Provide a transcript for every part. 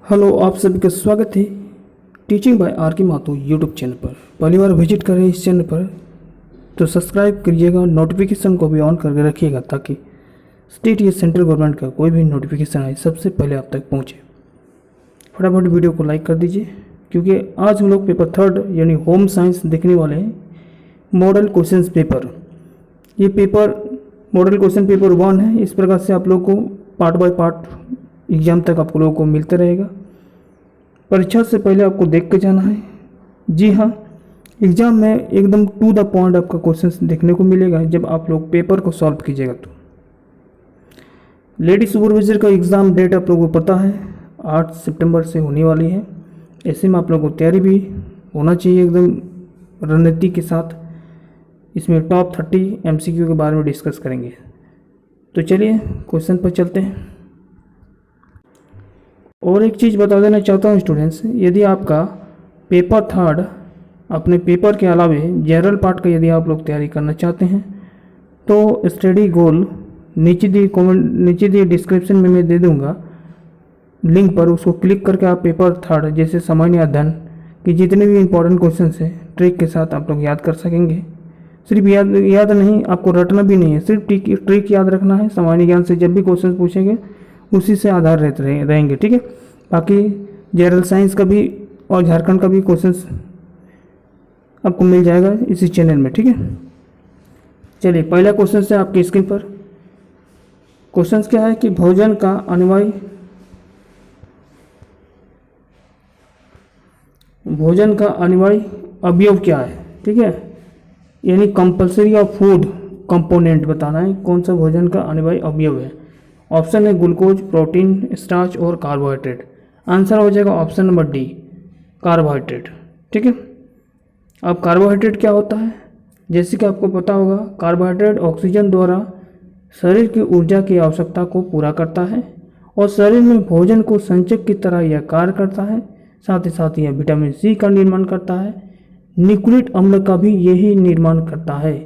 Hello, आप सभी का स्वागत है टीचिंग बाय आर के माथुर यूट्यूब चैनल पर। पहली बार विजिट कर रहे हैं इस चैनल पर तो सब्सक्राइब करिएगा, नोटिफिकेशन को भी ऑन करके रखिएगा ताकि स्टेट या सेंट्रल गवर्नमेंट का कोई भी नोटिफिकेशन आए सबसे पहले आप तक पहुंचे। फटाफट वीडियो को लाइक कर दीजिए क्योंकि आज हम लोग पेपर 3 यानी होम साइंस देखने वाले हैं। मॉडल क्वेश्चन पेपर, ये पेपर मॉडल क्वेश्चन पेपर 1 है। इस प्रकार से आप लोग को पार्ट बाय पार्ट एग्ज़ाम तक आप लोगों को मिलते रहेगा। परीक्षा से पहले आपको देख के जाना है। जी हाँ, एग्ज़ाम में एकदम टू द पॉइंट आपका क्वेश्चन देखने को मिलेगा जब आप लोग पेपर को सॉल्व कीजिएगा। तो लेडी सुपरवाइजर का एग्ज़ाम डेट आप लोगों को पता है 8 सितंबर से होने वाली है। ऐसे में आप लोगों को तैयारी भी होना चाहिए एकदम रणनीति के साथ। इसमें टॉप 30 MCQ के बारे में डिस्कस करेंगे। तो चलिए क्वेश्चन पर चलते हैं। और एक चीज़ बता देना चाहता हूँ स्टूडेंट्स, यदि आपका पेपर 3 अपने पेपर के अलावे जनरल पार्ट का यदि आप लोग तैयारी करना चाहते हैं तो स्टडी गोल नीचे दिए डिस्क्रिप्शन में मैं दे दूँगा लिंक पर, उसको क्लिक करके आप पेपर 3 जैसे सामान्य अध्ययन के जितने भी इंपॉर्टेंट क्वेश्चन हैं ट्रिक के साथ आप लोग याद कर सकेंगे। सिर्फ याद नहीं, आपको रटना भी नहीं है, सिर्फ ट्रिक याद रखना है। सामान्य ज्ञान से जब भी क्वेश्चन पूछेंगे उसी से आधार रहेंगे, ठीक है। बाकी जनरल साइंस का भी और झारखंड का भी क्वेश्चंस आपको मिल जाएगा इसी चैनल में, ठीक है। चलिए पहला क्वेश्चन है आपकी स्क्रीन पर। क्वेश्चन क्या है कि भोजन का अनिवार्य अवयव क्या है, ठीक है। यानी कंपलसरी ऑफ फूड कंपोनेंट बताना है, कौन सा भोजन का अनिवार्य अवयव है। ऑप्शन है ग्लूकोज, प्रोटीन, स्टार्च और कार्बोहाइड्रेट। आंसर हो जाएगा ऑप्शन नंबर डी, कार्बोहाइड्रेट, ठीक है। अब कार्बोहाइड्रेट क्या होता है, जैसे कि आपको पता होगा कार्बोहाइड्रेट ऑक्सीजन द्वारा शरीर की ऊर्जा की आवश्यकता को पूरा करता है और शरीर में भोजन को संचयक की तरह यह कार्य करता है। साथ ही यह विटामिन सी का निर्माण करता है, न्यूक्लिक अम्ल का भी यही निर्माण करता है,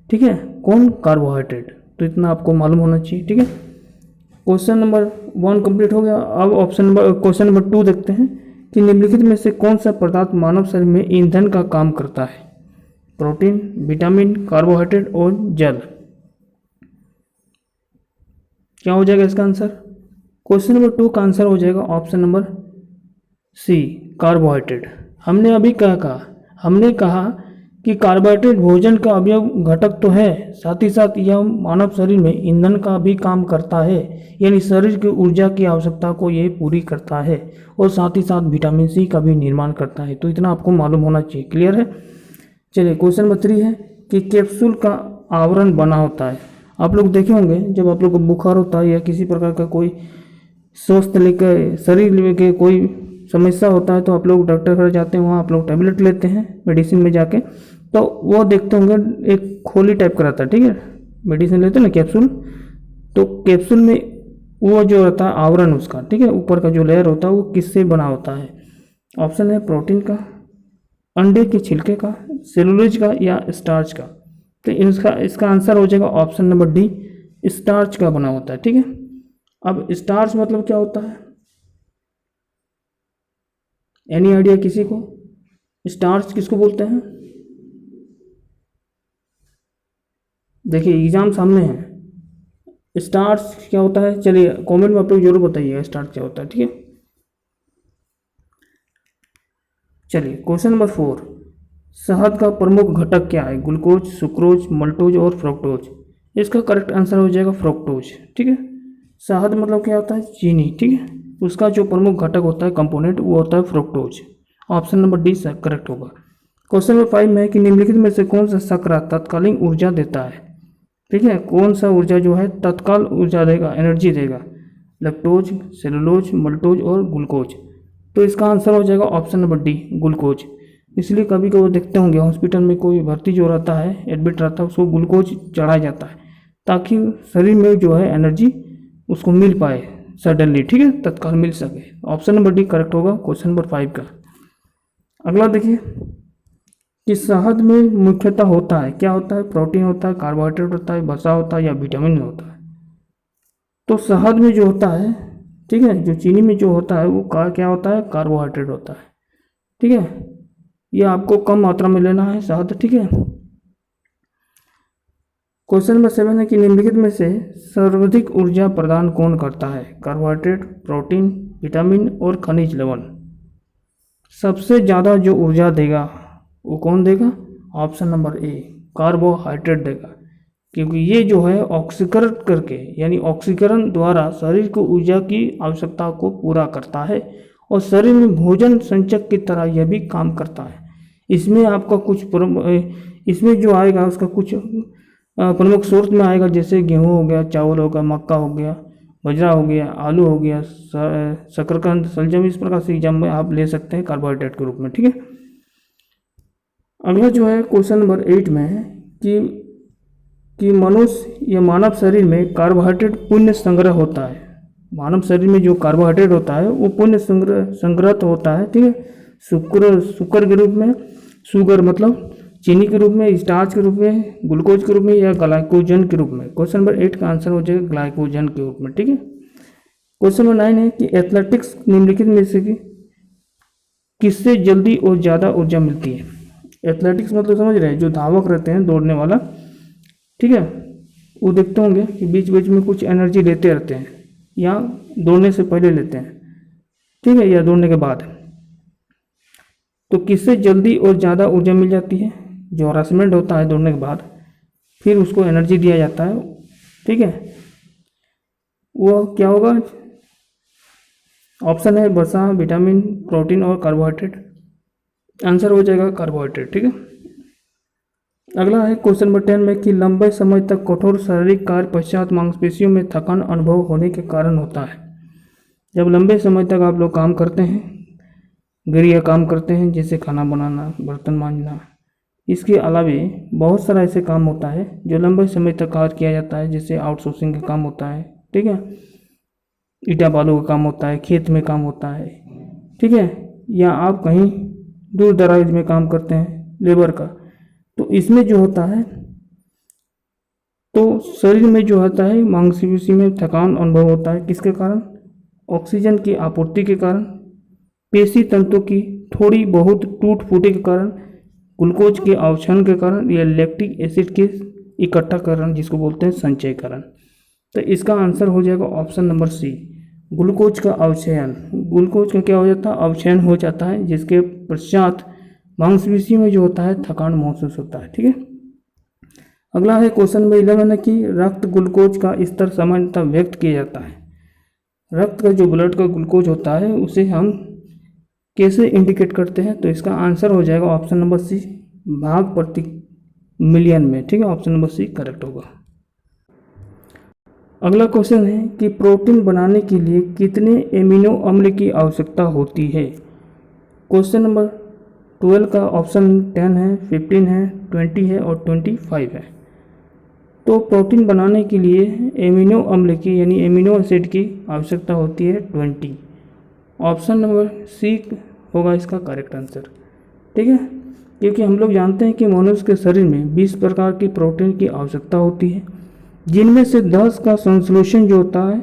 ठीक है। कौन? कार्बोहाइड्रेट। तो इतना आपको मालूम होना चाहिए, ठीक है। क्वेश्चन नंबर 1 कंप्लीट हो गया। अब क्वेश्चन नंबर 2 देखते हैं कि निम्नलिखित में से कौन सा पदार्थ मानव शरीर में ईंधन का काम करता है। प्रोटीन, विटामिन, कार्बोहाइड्रेट और जल। क्या हो जाएगा इसका आंसर? क्वेश्चन नंबर 2 का आंसर हो जाएगा ऑप्शन नंबर सी, कार्बोहाइड्रेट। हमने अभी क्या कहा? हमने कहा कि कार्बोहाइड्रेट भोजन का अवयव घटक तो है, साथ ही साथ यह मानव शरीर में ईंधन का भी काम करता है, यानी शरीर की ऊर्जा की आवश्यकता को ये पूरी करता है और साथ ही साथ विटामिन सी का भी निर्माण करता है। तो इतना आपको मालूम होना चाहिए, क्लियर है। चलिए क्वेश्चन नंबर 3 है कि कैप्सूल का आवरण बना होता है। आप लोग देखे होंगे जब आप लोग को बुखार होता है या किसी प्रकार का कोई स्वस्थ लेकर शरीर लेके कोई समस्या होता है तो आप लोग डॉक्टर घर जाते हैं, वहाँ आप लोग टैबलेट लेते हैं मेडिसिन में जाके, तो वो देखते होंगे एक खोली टाइप का रहता है, ठीक है। मेडिसिन लेते हैं ना कैप्सूल, तो कैप्सूल में वो जो रहता है आवरण उसका, ठीक है, ऊपर का जो लेयर होता है वो किससे बना होता है। ऑप्शन है प्रोटीन का, अंडे के छिलके का, सेलुलोज का या स्टार्च का। तो इसका आंसर हो जाएगा ऑप्शन नंबर डी, स्टार्च का बना होता है, ठीक है। अब स्टार्च मतलब क्या होता है, एनी आइडिया किसी को? स्टार्च किसको बोलते हैं? देखिए एग्जाम सामने है, स्टार्च क्या होता है? चलिए कमेंट में आप लोग जरूर बताइएगा स्टार्च क्या होता है, ठीक है। चलिए क्वेश्चन नंबर 4, शहद का प्रमुख घटक क्या है? ग्लूकोज, सुक्रोज, मल्टोज और फ्रुक्टोज। इसका करेक्ट आंसर हो जाएगा फ्रुक्टोज, ठीक है। शहद मतलब क्या होता है? चीनी, ठीक है। उसका जो प्रमुख घटक होता है कंपोनेंट वो होता है fructose. Option number D correct होगा। क्वेश्चन नंबर 5 में है कि निम्नलिखित में से कौन सा शर्करा तत्कालीन ऊर्जा देता है, ठीक है। कौन सा ऊर्जा जो है तत्काल ऊर्जा देगा, एनर्जी देगा? लैक्टोज, सेलुलोज, मल्टोज और ग्लूकोज। तो इसका आंसर हो जाएगा ऑप्शन नंबर डी, ग्लूकोज। इसलिए कभी कभी देखते होंगे हॉस्पिटल में कोई भर्ती जो रहता है, एडमिट रहता है, उसको ग्लूकोज चढ़ाया जाता है ताकि शरीर में जो है एनर्जी उसको मिल पाए सडनली, ठीक है, तत्काल मिल सके। ऑप्शन नंबर डी करेक्ट होगा क्वेश्चन नंबर 5 का। अगला देखिए कि शहद में मुख्यतः होता है, क्या होता है? प्रोटीन होता है, कार्बोहाइड्रेट होता है, वसा होता है या विटामिन होता है। तो शहद में जो होता है ठीक है। जो चीनी में जो होता है वो क्या होता है, कार्बोहाइड्रेट होता है। ठीक है, ये आपको कम मात्रा में लेना है शहद। ठीक है। क्वेश्चन नंबर 7 है कि निम्नलिखित में से सर्वाधिक ऊर्जा प्रदान कौन करता है? कार्बोहाइड्रेट, प्रोटीन, विटामिन और खनिज लवण। सबसे ज़्यादा जो ऊर्जा देगा वो कौन देगा? ऑप्शन नंबर ए, कार्बोहाइड्रेट देगा, क्योंकि ये जो है ऑक्सीकरण करके यानी ऑक्सीकरण द्वारा शरीर को ऊर्जा की आवश्यकता को पूरा करता है और शरीर में भोजन संचयक की तरह यह भी काम करता है। इसमें आपका कुछ इसमें जो आएगा उसका कुछ प्रमुख स्रोत में आएगा, जैसे गेहूँ हो गया, चावल हो गया, मक्का हो गया, बाजरा हो गया, आलू हो गया, शकरकंद, सलजम, इस प्रकार से एग्जाम में आप ले सकते हैं कार्बोहाइड्रेट के रूप में। ठीक है। अगला जो है क्वेश्चन नंबर 8 में है कि मनुष्य या मानव शरीर में कार्बोहाइड्रेट पुण्य संग्रह होता है। मानव शरीर में जो कार्बोहाइड्रेट होता है वो पुण्य संग्रह होता है। ठीक है। शुक्र के रूप में, शुगर मतलब चीनी के रूप में, स्टार्च के रूप में, ग्लूकोज के रूप में या ग्लाइकोजन के रूप में। क्वेश्चन नंबर 8 का आंसर हो जाएगा ग्लाइकोजन के रूप में। ठीक है। क्वेश्चन नंबर 9 है कि एथलेटिक्स निम्नलिखित में से किससे जल्दी और ज़्यादा ऊर्जा मिलती है? एथलेटिक्स मतलब समझ रहे हैं, जो धावक रहते हैं, दौड़ने वाला। ठीक है। वो देखते होंगे कि बीच बीच में कुछ एनर्जी लेते रहते हैं, या दौड़ने से पहले लेते हैं, ठीक है, या दौड़ने के बाद। तो किससे जल्दी और ज़्यादा ऊर्जा मिल जाती है? जो हरासमेंट होता है दौड़ने के बाद, फिर उसको एनर्जी दिया जाता है। ठीक है। वो क्या होगा? ऑप्शन है वसा, विटामिन, प्रोटीन और कार्बोहाइड्रेट। आंसर हो जाएगा कार्बोहाइड्रेट। ठीक है। अगला है क्वेश्चन नंबर 10 में कि लंबे समय तक कठोर शारीरिक कार्य पश्चात मांसपेशियों में थकान अनुभव होने के कारण होता है। जब लंबे समय तक आप लोग काम करते हैं, गृह काम करते हैं, जैसे खाना बनाना, बर्तन मांजना, इसके अलावे बहुत सारा ऐसे काम होता है जो लंबे समय तक कार्य किया जाता है, जैसे आउटसोर्सिंग का काम होता है। ठीक है। ईटा बालू का काम होता है, खेत में काम होता है। ठीक है। या आप कहीं दूर दराज में काम करते हैं, लेबर का, तो इसमें जो होता है, तो शरीर में जो होता है मांसपेशी में थकान अनुभव होता है। किसके कारण? ऑक्सीजन की आपूर्ति के कारण, पेशी तंतु की थोड़ी बहुत टूट फूटे के कारण, ग्लूकोज के अवक्षरण के कारण, या लैक्टिक एसिड के इकट्ठा कारण, जिसको बोलते हैं संचय कारण। तो इसका आंसर हो जाएगा ऑप्शन नंबर सी, ग्लूकोज का अवक्षयन। ग्लूकोज का क्या हो जाता है? अवक्षयन हो जाता है, जिसके पश्चात मांसपेशी में जो होता है थकान महसूस होता है। ठीक है। अगला है क्वेश्चन नंबर 11 है कि रक्त ग्लूकोज का स्तर सामान्यतः व्यक्त किया जाता है। रक्त का जो ब्लड का ग्लूकोज होता है उसे हम कैसे इंडिकेट करते हैं? तो इसका आंसर हो जाएगा ऑप्शन नंबर सी, भाग प्रति मिलियन में। ठीक है। ऑप्शन नंबर सी करेक्ट होगा। अगला क्वेश्चन है कि प्रोटीन बनाने के लिए कितने एमिनो अम्ल की आवश्यकता होती है? क्वेश्चन नंबर 12 का ऑप्शन 10 है, 15 है, 20 है और 25 है। तो प्रोटीन बनाने के लिए एमिनो अम्ल की यानी एमिनो एसिड की आवश्यकता होती है 20। ऑप्शन नंबर सी होगा इसका करेक्ट आंसर। ठीक है। क्योंकि हम लोग जानते हैं कि मनुष्य के शरीर में 20 प्रकार की प्रोटीन की आवश्यकता होती है, जिनमें से 10 का संश्लेषण जो होता है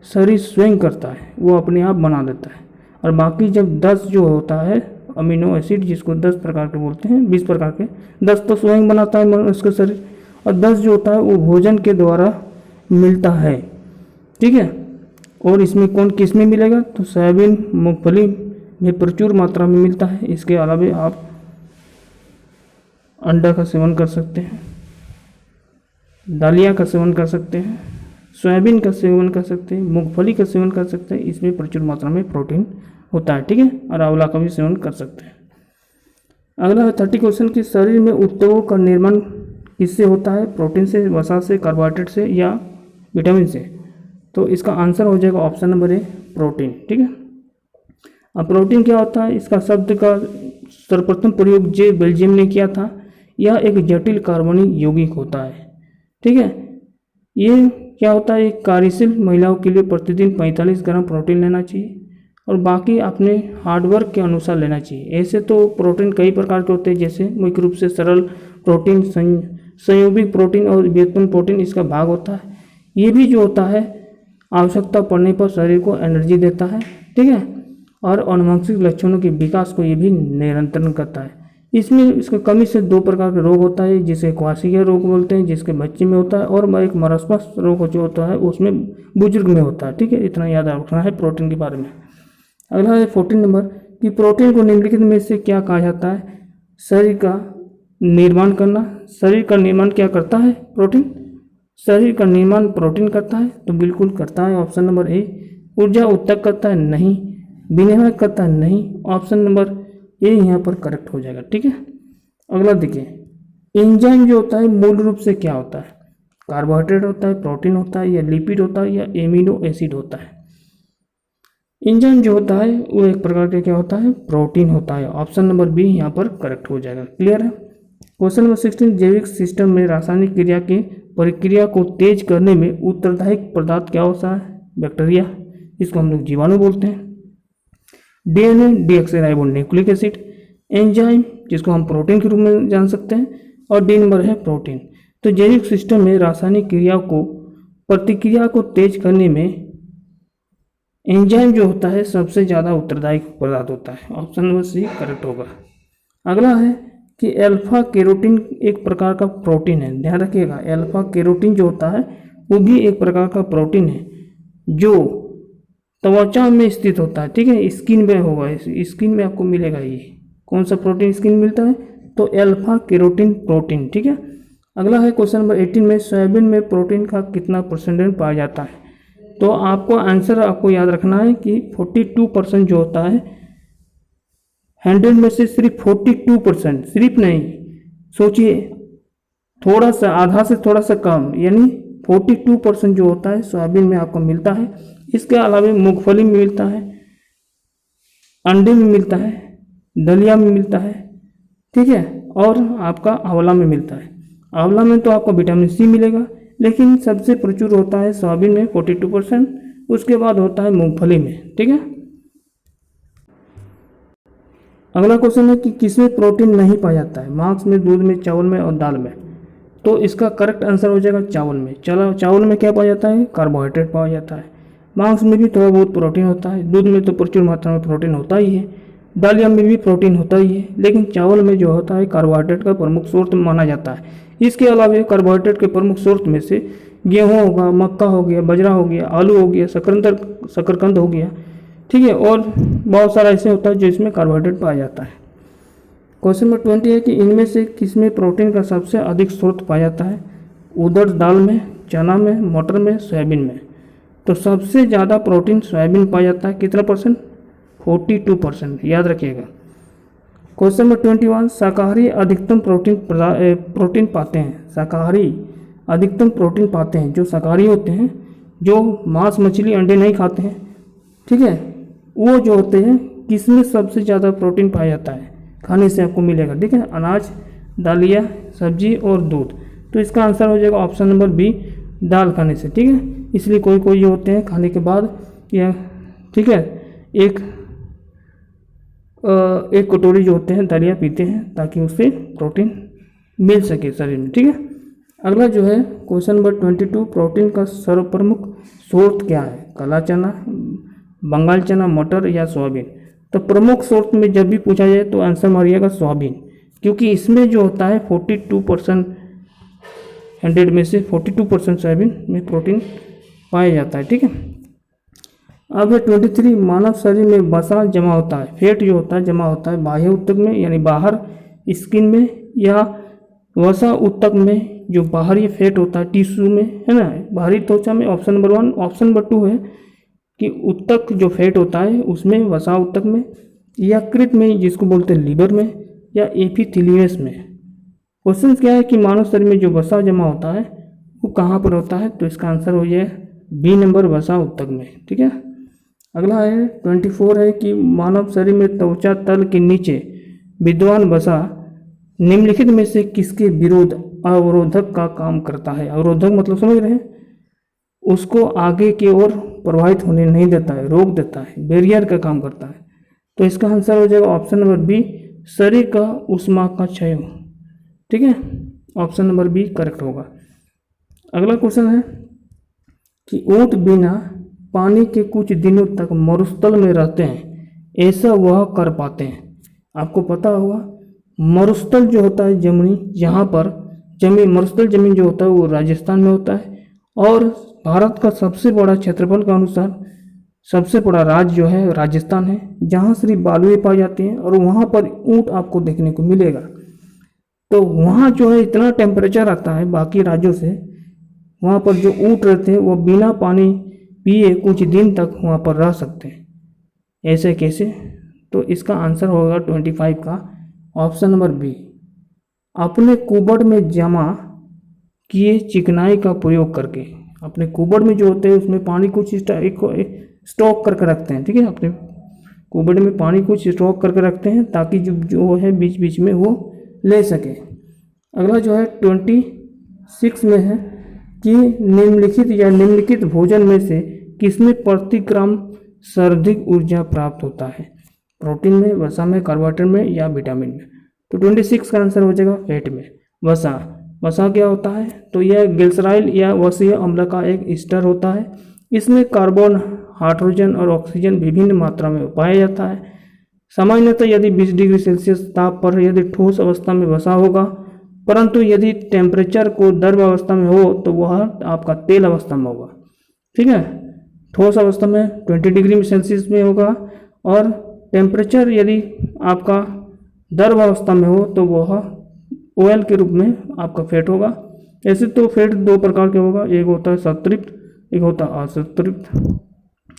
शरीर स्वयं करता है, वो अपने आप बना देता है। और बाकी जब 10 जो होता है अमीनो एसिड, जिसको 10 प्रकार के बोलते हैं, 20 प्रकार के, 10 तो स्वयं बनाता है मनुष्य का शरीर, और 10 जो होता है वो भोजन के द्वारा मिलता है। ठीक है। और इसमें कौन किस में मिलेगा? तो सोयाबीन, मूंगफली में प्रचुर मात्रा में मिलता है। इसके अलावा आप अंडा का सेवन कर सकते हैं, दालिया का सेवन कर सकते हैं, सोयाबीन का सेवन कर सकते हैं, मूंगफली का सेवन कर सकते हैं, इसमें प्रचुर मात्रा में प्रोटीन होता है। ठीक है। और आंवला का भी सेवन कर सकते हैं। अगला है 30 क्वेश्चन कि शरीर में ऊतकों का निर्माण किससे होता है? प्रोटीन से, वसा से, कार्बोहाइड्रेट से या विटामिन से? तो इसका आंसर हो जाएगा ऑप्शन नंबर ए, प्रोटीन। ठीक है। अब प्रोटीन क्या होता है? इसका शब्द का सर्वप्रथम प्रयोग जे बेल्जियम ने किया था। यह एक जटिल कार्बनिक यौगिक होता है। ठीक है। ये क्या होता है? एक कार्यशील महिलाओं के लिए प्रतिदिन 45 ग्राम प्रोटीन लेना चाहिए और बाकी अपने हार्डवर्क के अनुसार लेना चाहिए। ऐसे तो प्रोटीन कई प्रकार के होते हैं, जैसे मुख्य रूप से सरल प्रोटीन, संयोगिक प्रोटीन और व्युत्पन्न प्रोटीन इसका भाग होता है। ये भी जो होता है आवश्यकता पड़ने पर शरीर को एनर्जी देता है, ठीक है। और आनुवंशिक लक्षणों के विकास को ये भी नियंत्रण करता है। इसमें इसकी कमी से 2 प्रकार के रोग होता है, जिसे क्वार्सिया रोग बोलते हैं, जिसके बच्चे में होता है, और एक मरस्मस रोग जो होता है उसमें बुजुर्ग में होता है, ठीक है। इतना याद रखना है प्रोटीन के बारे में। अगला है 14 नंबर कि प्रोटीन को निम्नलिखित में से क्या कहा जाता है? शरीर का निर्माण करना। शरीर का निर्माण क्या करता है? प्रोटीन। शरीर का निर्माण प्रोटीन करता है, तो बिल्कुल करता है, ऑप्शन नंबर ए। ऊर्जा उत्पन्न करता है, नहीं। विनिमय करता है, नहीं, ऑप्शन नंबर ए यहाँ पर करेक्ट हो जाएगा, ठीक है। अगला देखिए, एंजाइम जो होता है मूल रूप से क्या होता है? कार्बोहाइड्रेट होता है, प्रोटीन होता है, या लिपिड होता है, या एमिनो एसिड होता है? एंजाइम जो होता है वो एक प्रकार का क्या होता है? प्रोटीन होता है, ऑप्शन नंबर बी यहाँ पर करेक्ट हो जाएगा। क्लियर है? क्वेश्चन नंबर 16, जैविक सिस्टम में रासायनिक क्रिया की प्रक्रिया को तेज करने में उत्तरदायी पदार्थ क्या होता है? बैक्टीरिया, इसको हम लोग जीवाणु बोलते हैं। DNA deoxyribonucleic acid. एंजाइम, जिसको हम प्रोटीन के रूप में जान सकते हैं, और डी नंबर है प्रोटीन। तो जैविक सिस्टम में रासायनिक क्रिया को प्रतिक्रिया को तेज करने में एंजाइम जो होता है सबसे ज़्यादा उत्तरदायी पदार्थ होता है, ऑप्शन नंबर सी करेक्ट होगा। अगला है कि अल्फा केरोटीन एक प्रकार का प्रोटीन है, ध्यान रखिएगा। अल्फा केरोटीन जो होता है वो भी एक प्रकार का प्रोटीन है जो त्वचा में स्थित होता है, ठीक है। स्किन में होगा, स्किन में आपको मिलेगा। ये कौन सा प्रोटीन स्किन मिलता है? तो अल्फा केरोटीन प्रोटीन, ठीक है। अगला है क्वेश्चन नंबर 18 में सोयाबीन में प्रोटीन का कितना परसेंटेज पाया जाता है? तो आपको आंसर आपको याद रखना है कि 42% जो होता है, 100 में से सिर्फ 42%, सिर्फ नहीं, सोचिए थोड़ा सा, आधा से थोड़ा सा कम, यानी 42% जो होता है सोयाबीन में आपको मिलता है। इसके अलावा मूंगफली में मिलता है, अंडे में मिलता है, दलिया में मिलता है, ठीक है, और आपका आंवला में मिलता है। आंवला में तो आपको विटामिन सी मिलेगा, लेकिन सबसे प्रचुर होता है सोयाबीन में 42%, उसके बाद होता है मूंगफली में, ठीक है। अगला क्वेश्चन है कि किसमें प्रोटीन नहीं पाया जाता है? मांस में, दूध में, चावल में, और दाल में। तो इसका करेक्ट आंसर हो जाएगा चावल में। चावल में क्या पाया जाता है? कार्बोहाइड्रेट पाया जाता है। मांस में भी थोड़ा बहुत प्रोटीन होता है, दूध में तो प्रचुर मात्रा में प्रोटीन होता ही है, दालिया में भी प्रोटीन होता ही है, लेकिन चावल में जो होता है कार्बोहाइड्रेट का प्रमुख स्रोत माना जाता है। इसके अलावा कार्बोहाइड्रेट के प्रमुख स्रोत में से गेहूँ होगा, मक्का हो गया, बजरा हो गया, आलू हो गया, शकरकंद हो गया, ठीक है, और बहुत सारा ऐसे होता है जो इसमें कार्बोहाइड्रेट पाया जाता है। क्वेश्चन नंबर 20 है कि इनमें से किसमें प्रोटीन का सबसे अधिक स्रोत पाया जाता है? उड़द दाल में, चना में, मटर में, सोयाबीन में। तो सबसे ज़्यादा प्रोटीन सोयाबीन पाया जाता है, कितना परसेंट? 42%, याद रखिएगा। क्वेश्चन नंबर 21, शाकाहारी अधिकतम प्रोटीन पाते हैं। शाकाहारी अधिकतम प्रोटीन पाते हैं, जो शाकाहारी होते हैं, जो मांस, मछली, अंडे नहीं खाते हैं, ठीक है, वो जो होते हैं किसमें सबसे ज़्यादा प्रोटीन पाया जाता है? खाने से आपको मिलेगा, ठीक है, अनाज, दालिया, सब्जी और दूध। तो इसका आंसर हो जाएगा ऑप्शन नंबर बी, दाल खाने से, ठीक है। इसलिए कोई कोई जो होते हैं खाने के बाद या, ठीक है, एक कटोरी जो होते हैं दलिया पीते हैं ताकि उससे प्रोटीन मिल सके शरीर में, ठीक है। अगला जो है क्वेश्चन नंबर 22, प्रोटीन का सर्वप्रमुख स्रोत क्या है? काला चना, बंगाल चना, मटर या सोयाबीन। तो प्रमुख स्रोत में जब भी पूछा जाए तो आंसर मारिएगा सोयाबीन, क्योंकि इसमें जो होता है 42%, 100 में से 42% सोयाबीन में प्रोटीन पाया जाता है, ठीक है। अब है 23, मानव शरीर में वसा जमा होता है, फैट जो होता है जमा होता है बाह्य ऊतक में, यानी बाहर स्किन में, या वसा ऊतक में जो बाहरी फैट होता है टिश्यू में, है ना, बाहरी त्वचा में, ऑप्शन नंबर 1। ऑप्शन नंबर 2 है कि ऊतक जो फैट होता है उसमें, वसा ऊतक में, या कृत में जिसको बोलते हैं लीवर में, या एपिथेलियस में। क्वेश्चन क्या है कि मानव शरीर में जो वसा जमा होता है वो कहाँ पर होता है? तो इसका आंसर हो जाए बी नंबर, वसा ऊतक में, ठीक है। अगला है 24 है कि मानव शरीर में त्वचा तल के नीचे विद्यमान वसा निम्नलिखित में से किसके विरोध अवरोधक का काम करता है? अवरोधक मतलब समझ रहे हैं, उसको आगे की ओर प्रभावित होने नहीं देता है, रोक देता है, बैरियर का काम करता है। तो इसका आंसर हो जाएगा ऑप्शन नंबर बी, शरीर का ऊष्मा का क्षय, ठीक है, ऑप्शन नंबर बी करेक्ट होगा। अगला क्वेश्चन है कि ऊँट बिना पानी के कुछ दिनों तक मरुस्थल में रहते हैं ऐसा वह कर पाते हैं। आपको पता होगा मरुस्थल जो होता है जमीन, जहाँ पर जमीन मरुस्थल जमीन जो होता है वो राजस्थान में होता है, और भारत का सबसे बड़ा क्षेत्रफल के अनुसार सबसे बड़ा राज्य जो है राजस्थान है, जहाँ सिर्फ बालुएं पाई जाती हैं और वहाँ पर ऊँट आपको देखने को मिलेगा। तो वहाँ जो है इतना टेम्परेचर आता है बाकी राज्यों से, वहाँ पर जो ऊँट रहते हैं वो बिना पानी पिए कुछ दिन तक वहाँ पर रह सकते हैं। ऐसे कैसे? तो इसका आंसर होगा 25 का ऑप्शन नंबर बी। अपने कुबड़ में जमा किए चिकनाई का प्रयोग करके, अपने कुबड़ में जो होते हैं उसमें पानी कुछ स्टॉक करके रखते हैं, ठीक है, अपने कुबड़ में पानी कुछ स्टॉक करके रखते हैं ताकि जो है बीच बीच में वो ले सके। अगला जो है 26 में है कि निम्नलिखित भोजन में से किसमें प्रति ग्राम सर्वाधिक ऊर्जा प्राप्त होता है? प्रोटीन में, वसा में, कार्बोहाइड्रेट में या विटामिन में? तो 26 का आंसर हो जाएगा फैट में, वसा। वसा क्या होता है? तो यह ग्लिसराइल या वसीय अम्ल का एक एस्टर होता है। इसमें कार्बन, हाइड्रोजन और ऑक्सीजन विभिन्न मात्रा में पाया जाता है। सामान्यतः यदि 20 डिग्री सेल्सियस ताप पर यदि ठोस अवस्था में वसा होगा, परंतु यदि टेम्परेचर को द्रव अवस्था में हो तो वह आपका तेल अवस्था में होगा, ठीक है। ठोस अवस्था में 20 डिग्री सेल्सियस में होगा, और टेम्परेचर यदि आपका द्रव अवस्था में हो तो वह ऑयल के रूप में आपका फैट होगा। ऐसे तो फैट दो प्रकार के होगा, एक होता है संतृप्त, एक होता है असंतृप्त।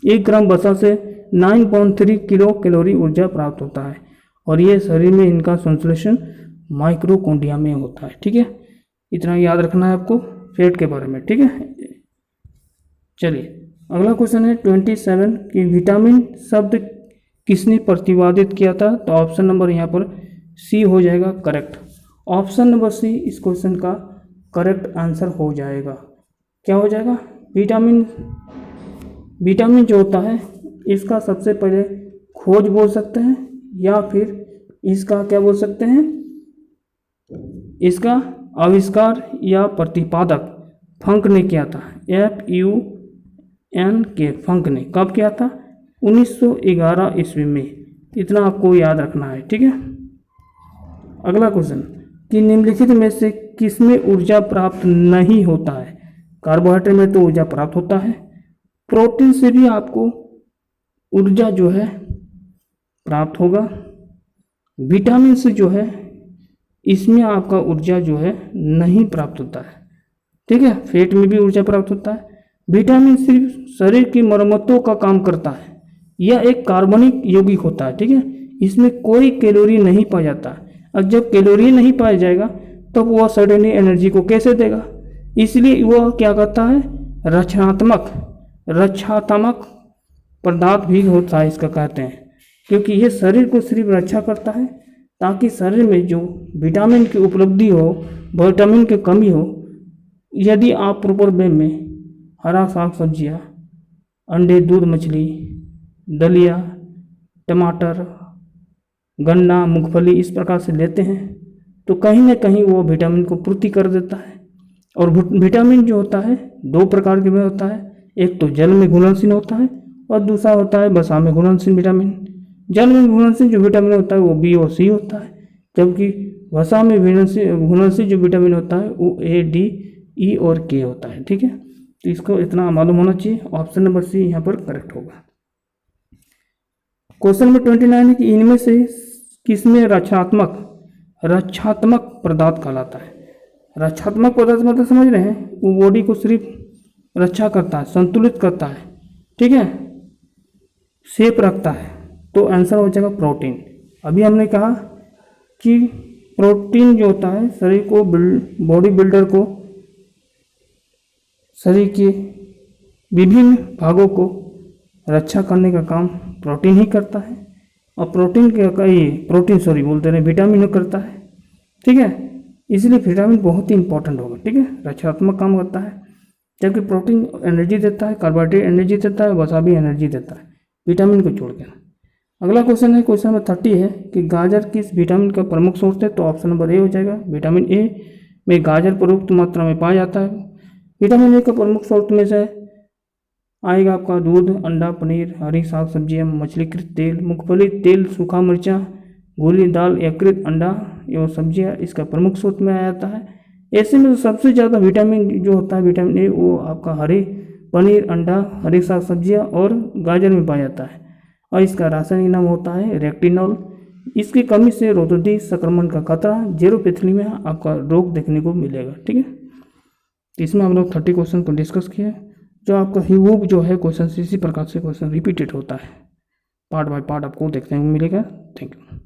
1 ग्राम वसा से 9.3 किलो कैलोरी ऊर्जा प्राप्त होता है, और ये शरीर में इनका संश्लेषण माइक्रोकोन्ड्रिया में होता है, ठीक है। इतना याद रखना है आपको फैट के बारे में, ठीक है। चलिए अगला क्वेश्चन है 27 कि विटामिन शब्द किसने प्रतिपादित किया था? तो ऑप्शन नंबर यहाँ पर सी हो जाएगा करेक्ट। ऑप्शन नंबर सी इस क्वेश्चन का करेक्ट आंसर हो जाएगा। क्या हो जाएगा? विटामिन जो होता है इसका सबसे पहले खोज बोल सकते हैं, या फिर इसका क्या बोल सकते हैं, इसका आविष्कार या प्रतिपादक फंक ने किया था। FUNK फंक ने कब किया था? 1911 ईस्वी में। इतना आपको याद रखना है, ठीक है। अगला क्वेश्चन कि निम्नलिखित में से किसमें ऊर्जा प्राप्त नहीं होता है? कार्बोहाइड्रेट में तो ऊर्जा प्राप्त होता है, प्रोटीन से भी आपको ऊर्जा जो है प्राप्त होगा, विटामिन से जो है इसमें आपका ऊर्जा जो है नहीं प्राप्त होता है, ठीक है। फैट में भी ऊर्जा प्राप्त होता है। विटामिन सिर्फ शरीर की मरम्मतों का काम करता है, यह एक कार्बनिक यौगिक होता है, ठीक है। इसमें कोई कैलोरी नहीं पाया जाता। और जब कैलोरी नहीं पाया जाएगा तब तो वह सडनली एनर्जी को कैसे देगा? इसलिए वह क्या करता है, रक्षात्मक पदार्थ भी होता है इसका कहते हैं, क्योंकि ये शरीर को सिर्फ रक्षा करता है ताकि शरीर में जो विटामिन की उपलब्धि हो, विटामिन की कमी हो, यदि आप प्रॉपर वे में हरा साग सब्जियाँ, अंडे, दूध, मछली, दलिया, टमाटर, गन्ना, मूंगफली इस प्रकार से लेते हैं तो कहीं ना कहीं वो विटामिन को पूर्ति कर देता है। और विटामिन जो होता है दो प्रकार के में होता है, एक तो जल में घुलनशील होता है और दूसरा होता है वसा में घुलनशील विटामिन। जल में घुलनशील जो विटामिन होता है वो बी और सी होता है, जबकि वसा में घुलनशील जो विटामिन होता है वो ए, डी, ई और के होता है, ठीक है। तो इसको इतना मालूम होना चाहिए। ऑप्शन नंबर सी यहाँ पर करेक्ट होगा। क्वेश्चन नंबर 29 है कि इनमें से किसमें रक्षात्मक पदार्थ कहलाता है? रक्षात्मक पदार्थ मतलब समझ रहे हैं, वो बॉडी को सिर्फ रक्षा करता है, संतुलित करता है, ठीक है, सेफ रखता है। तो आंसर हो जाएगा प्रोटीन। अभी हमने कहा कि प्रोटीन जो होता है शरीर को बॉडी बिल्डर को शरीर के विभिन्न भागों को रक्षा करने का काम प्रोटीन ही करता है, और विटामिन करता है, ठीक है। इसलिए विटामिन बहुत ही इंपॉर्टेंट होगा, ठीक है, रक्षात्मक काम करता है। जबकि प्रोटीन एनर्जी देता है, कार्बोहाइड्रेट एनर्जी देता है, वसा भी एनर्जी देता है, विटामिन को छोड़कर। अगला क्वेश्चन है, क्वेश्चन नंबर 30 है कि गाजर किस विटामिन का प्रमुख सोर्स है? तो ऑप्शन नंबर ए हो जाएगा। विटामिन ए में गाजर पर्याप्त मात्रा में पाया जाता है। विटामिन ए का प्रमुख सोर्स में से आएगा आपका दूध, अंडा, पनीर, हरी साग सब्जियाँ, मछलीकृत तेल, मूंगफली तेल, सूखा मिर्चा, गोली दाल, यकृत, अंडा एवं सब्जियाँ इसका प्रमुख स्रोत में आ जाता है। ऐसे में सबसे ज़्यादा विटामिन जो होता है विटामिन ए वो आपका हरे पनीर, अंडा, हरी साग सब्जियाँ और गाजर में पाया जाता है। और इसका रासायनिक नाम होता है रेक्टिनॉल। इसकी कमी से रोधोदी संक्रमण का खतरा, जेरोपैथी में आपका रोग देखने को मिलेगा। ठीक है, इसमें हम लोग 30 क्वेश्चन को डिस्कस किया। जो आपका ह्यूब जो है क्वेश्चन इसी प्रकार से क्वेश्चन रिपीटेड होता है, पार्ट बाय पार्ट आपको देखने को मिलेगा। Thank you.